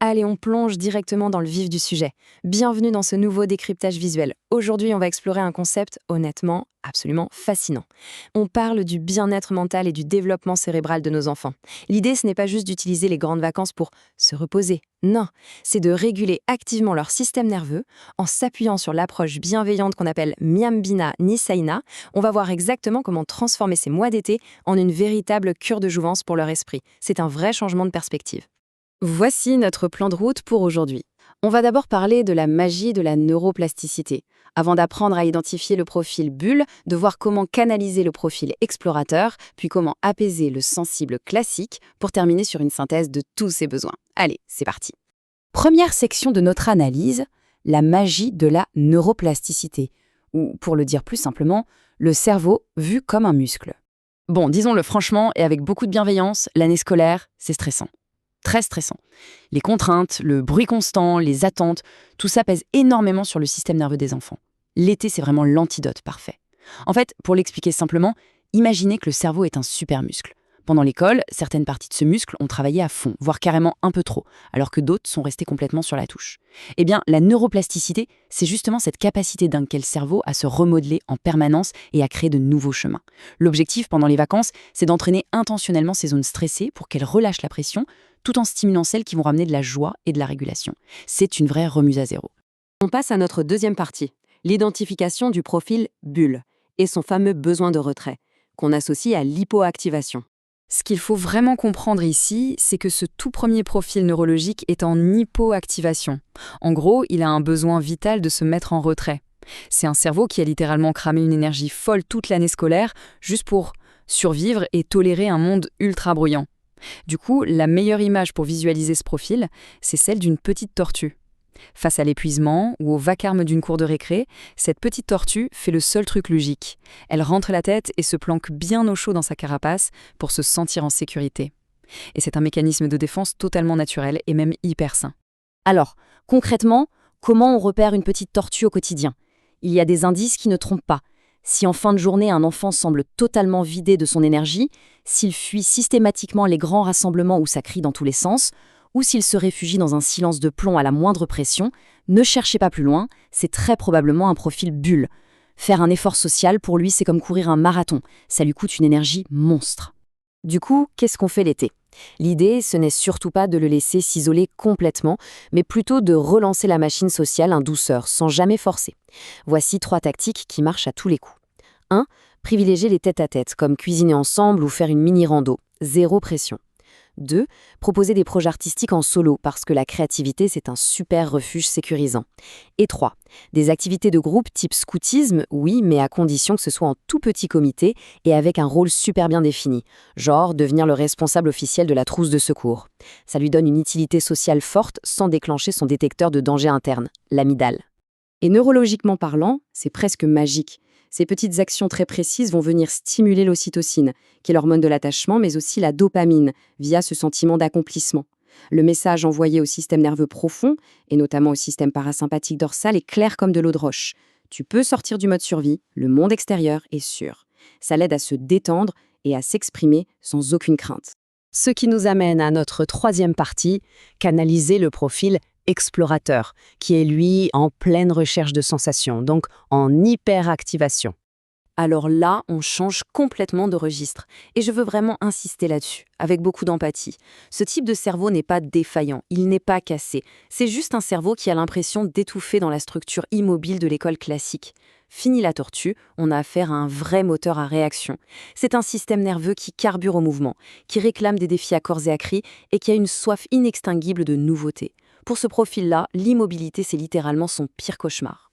Allez, on plonge directement dans le vif du sujet. Bienvenue dans ce nouveau décryptage visuel. Aujourd'hui, on va explorer un concept honnêtement absolument fascinant. On parle du bien-être mental et du développement cérébral de nos enfants. L'idée, ce n'est pas juste d'utiliser les grandes vacances pour se reposer. Non, c'est de réguler activement leur système nerveux en s'appuyant sur l'approche bienveillante qu'on appelle Myambina Nisaina. On va voir exactement comment transformer ces mois d'été en une véritable cure de jouvence pour leur esprit. C'est un vrai changement de perspective. Voici notre plan de route pour aujourd'hui. On va d'abord parler de la magie de la neuroplasticité, avant d'apprendre à identifier le profil bulle, de voir comment canaliser le profil explorateur, puis comment apaiser le sensible classique pour terminer sur une synthèse de tous ces besoins. Allez, c'est parti. Première section de notre analyse, la magie de la neuroplasticité, ou pour le dire plus simplement, le cerveau vu comme un muscle. Bon, disons-le franchement et avec beaucoup de bienveillance, l'année scolaire, c'est stressant. Très stressant. Les contraintes, le bruit constant, les attentes, tout ça pèse énormément sur le système nerveux des enfants. L'été, c'est vraiment l'antidote parfait. En fait, pour l'expliquer simplement, imaginez que le cerveau est un super muscle. Pendant l'école, certaines parties de ce muscle ont travaillé à fond, voire carrément un peu trop, alors que d'autres sont restées complètement sur la touche. Eh bien, la neuroplasticité, c'est justement cette capacité d'un quel cerveau à se remodeler en permanence et à créer de nouveaux chemins. L'objectif, pendant les vacances, c'est d'entraîner intentionnellement ces zones stressées pour qu'elles relâchent la pression, tout en stimulant celles qui vont ramener de la joie et de la régulation. C'est une vraie remise à zéro. On passe à notre deuxième partie, l'identification du profil bulle et son fameux besoin de retrait, qu'on associe à l'hypoactivation. Ce qu'il faut vraiment comprendre ici, c'est que ce tout premier profil neurologique est en hypoactivation. En gros, il a un besoin vital de se mettre en retrait. C'est un cerveau qui a littéralement cramé une énergie folle toute l'année scolaire, juste pour survivre et tolérer un monde ultra bruyant. Du coup, la meilleure image pour visualiser ce profil, c'est celle d'une petite tortue. Face à l'épuisement ou au vacarme d'une cour de récré, cette petite tortue fait le seul truc logique. Elle rentre la tête et se planque bien au chaud dans sa carapace pour se sentir en sécurité. Et c'est un mécanisme de défense totalement naturel et même hyper sain. Alors, concrètement, comment on repère une petite tortue au quotidien ? Il y a des indices qui ne trompent pas. Si en fin de journée, un enfant semble totalement vidé de son énergie, s'il fuit systématiquement les grands rassemblements où ça crie dans tous les sens, ou s'il se réfugie dans un silence de plomb à la moindre pression, ne cherchez pas plus loin, c'est très probablement un profil bulle. Faire un effort social, pour lui, c'est comme courir un marathon. Ça lui coûte une énergie monstre. Du coup, qu'est-ce qu'on fait l'été ? L'idée, ce n'est surtout pas de le laisser s'isoler complètement, mais plutôt de relancer la machine sociale en douceur, sans jamais forcer. Voici 3 tactiques qui marchent à tous les coups. 1. Privilégier les tête-à-tête, comme cuisiner ensemble ou faire une mini-rando. Zéro pression. 2. Proposer des projets artistiques en solo, parce que la créativité, c'est un super refuge sécurisant. Et 3. Des activités de groupe type scoutisme, oui, mais à condition que ce soit en tout petit comité et avec un rôle super bien défini, genre devenir le responsable officiel de la trousse de secours. Ça lui donne une utilité sociale forte sans déclencher son détecteur de danger interne, l'amygdale. Et neurologiquement parlant, c'est presque magique. Ces petites actions très précises vont venir stimuler l'ocytocine, qui est l'hormone de l'attachement, mais aussi la dopamine, via ce sentiment d'accomplissement. Le message envoyé au système nerveux profond, et notamment au système parasympathique dorsal, est clair comme de l'eau de roche. Tu peux sortir du mode survie, le monde extérieur est sûr. Ça l'aide à se détendre et à s'exprimer sans aucune crainte. Ce qui nous amène à notre troisième partie, canaliser le profil explorateur, qui est lui en pleine recherche de sensations, donc en hyperactivation. Alors là, on change complètement de registre, et je veux vraiment insister là-dessus, avec beaucoup d'empathie. Ce type de cerveau n'est pas défaillant, il n'est pas cassé, c'est juste un cerveau qui a l'impression d'étouffer dans la structure immobile de l'école classique. Fini la tortue, on a affaire à un vrai moteur à réaction. C'est un système nerveux qui carbure au mouvement, qui réclame des défis à corps et à cri, et qui a une soif inextinguible de nouveautés. Pour ce profil-là, l'immobilité, c'est littéralement son pire cauchemar.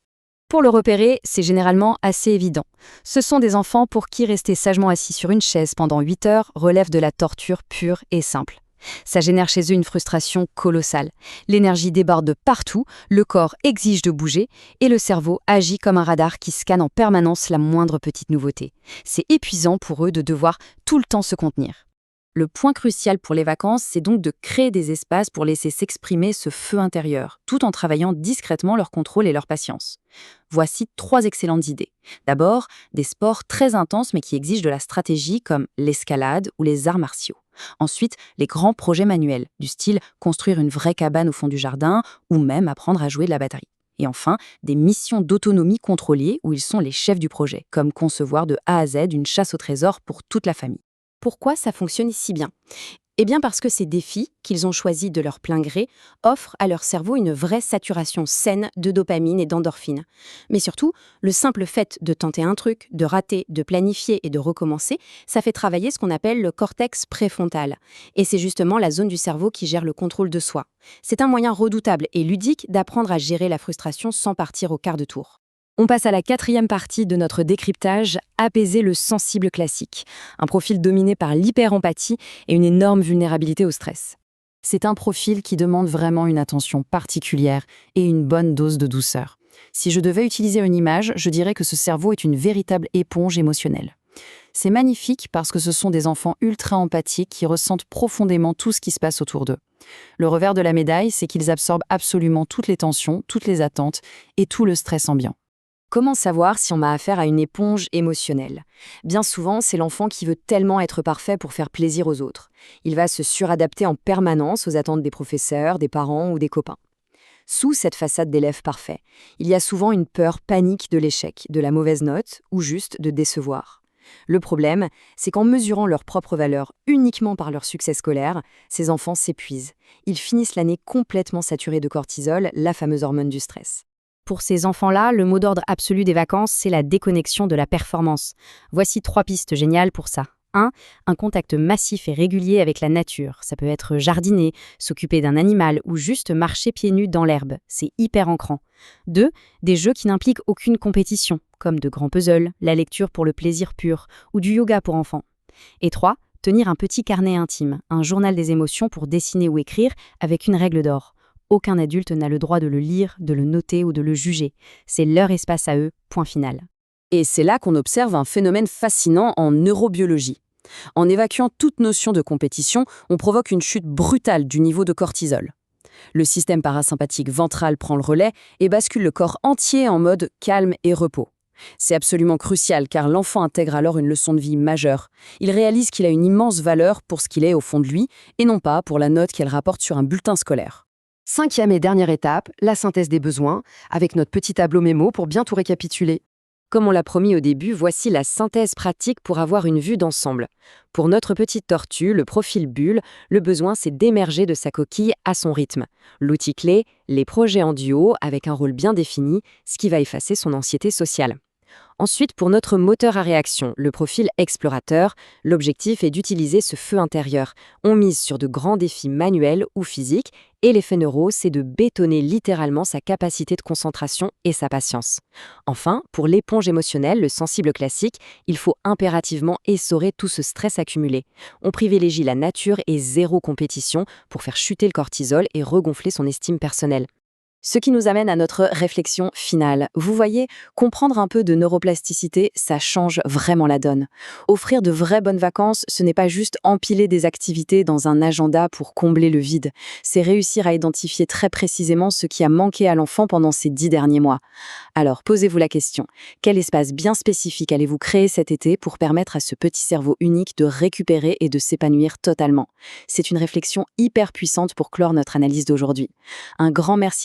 Pour le repérer, c'est généralement assez évident. Ce sont des enfants pour qui rester sagement assis sur une chaise pendant 8 heures relève de la torture pure et simple. Ça génère chez eux une frustration colossale. L'énergie déborde de partout, le corps exige de bouger et le cerveau agit comme un radar qui scanne en permanence la moindre petite nouveauté. C'est épuisant pour eux de devoir tout le temps se contenir. Le point crucial pour les vacances, c'est donc de créer des espaces pour laisser s'exprimer ce feu intérieur, tout en travaillant discrètement leur contrôle et leur patience. Voici 3 excellentes idées. D'abord, des sports très intenses mais qui exigent de la stratégie comme l'escalade ou les arts martiaux. Ensuite, les grands projets manuels, du style construire une vraie cabane au fond du jardin ou même apprendre à jouer de la batterie. Et enfin, des missions d'autonomie contrôlée où ils sont les chefs du projet, comme concevoir de A à Z une chasse au trésor pour toute la famille. Pourquoi ça fonctionne si bien? Eh bien parce que ces défis, qu'ils ont choisis de leur plein gré, offrent à leur cerveau une vraie saturation saine de dopamine et d'endorphine. Mais surtout, le simple fait de tenter un truc, de rater, de planifier et de recommencer, ça fait travailler ce qu'on appelle le cortex préfrontal. Et c'est justement la zone du cerveau qui gère le contrôle de soi. C'est un moyen redoutable et ludique d'apprendre à gérer la frustration sans partir au quart de tour. On passe à la quatrième partie de notre décryptage, apaiser le sensible classique, un profil dominé par l'hyper-empathie et une énorme vulnérabilité au stress. C'est un profil qui demande vraiment une attention particulière et une bonne dose de douceur. Si je devais utiliser une image, je dirais que ce cerveau est une véritable éponge émotionnelle. C'est magnifique parce que ce sont des enfants ultra empathiques qui ressentent profondément tout ce qui se passe autour d'eux. Le revers de la médaille, c'est qu'ils absorbent absolument toutes les tensions, toutes les attentes et tout le stress ambiant. Comment savoir si on a affaire à une éponge émotionnelle? Bien souvent, c'est l'enfant qui veut tellement être parfait pour faire plaisir aux autres. Il va se suradapter en permanence aux attentes des professeurs, des parents ou des copains. Sous cette façade d'élève parfait, il y a souvent une peur panique de l'échec, de la mauvaise note ou juste de décevoir. Le problème, c'est qu'en mesurant leur propre valeur uniquement par leur succès scolaire, ces enfants s'épuisent. Ils finissent l'année complètement saturés de cortisol, la fameuse hormone du stress. Pour ces enfants-là, le mot d'ordre absolu des vacances, c'est la déconnexion de la performance. Voici 3 pistes géniales pour ça. 1. Un contact massif et régulier avec la nature. Ça peut être jardiner, s'occuper d'un animal ou juste marcher pieds nus dans l'herbe. C'est hyper ancrant. 2. Des jeux qui n'impliquent aucune compétition, comme de grands puzzles, la lecture pour le plaisir pur ou du yoga pour enfants. Et 3. Tenir un petit carnet intime, un journal des émotions pour dessiner ou écrire avec une règle d'or. Aucun adulte n'a le droit de le lire, de le noter ou de le juger. C'est leur espace à eux, point final. Et c'est là qu'on observe un phénomène fascinant en neurobiologie. En évacuant toute notion de compétition, on provoque une chute brutale du niveau de cortisol. Le système parasympathique ventral prend le relais et bascule le corps entier en mode calme et repos. C'est absolument crucial car l'enfant intègre alors une leçon de vie majeure. Il réalise qu'il a une immense valeur pour ce qu'il est au fond de lui et non pas pour la note qu'elle rapporte sur un bulletin scolaire. 5e et dernière étape, la synthèse des besoins, avec notre petit tableau mémo pour bien tout récapituler. Comme on l'a promis au début, voici la synthèse pratique pour avoir une vue d'ensemble. Pour notre petite tortue, le profil bulle, le besoin c'est d'émerger de sa coquille à son rythme. L'outil clé, les projets en duo avec un rôle bien défini, ce qui va effacer son anxiété sociale. Ensuite, pour notre moteur à réaction, le profil explorateur, l'objectif est d'utiliser ce feu intérieur. On mise sur de grands défis manuels ou physiques et l'effet neuro, c'est de bétonner littéralement sa capacité de concentration et sa patience. Enfin, pour l'éponge émotionnelle, le sensible classique, il faut impérativement essorer tout ce stress accumulé. On privilégie la nature et zéro compétition pour faire chuter le cortisol et regonfler son estime personnelle. Ce qui nous amène à notre réflexion finale. Vous voyez, comprendre un peu de neuroplasticité, ça change vraiment la donne. Offrir de vraies bonnes vacances, ce n'est pas juste empiler des activités dans un agenda pour combler le vide. C'est réussir à identifier très précisément ce qui a manqué à l'enfant pendant ces 10 derniers mois. Alors, posez-vous la question. Quel espace bien spécifique allez-vous créer cet été pour permettre à ce petit cerveau unique de récupérer et de s'épanouir totalement? C'est une réflexion hyper puissante pour clore notre analyse d'aujourd'hui. Un grand merci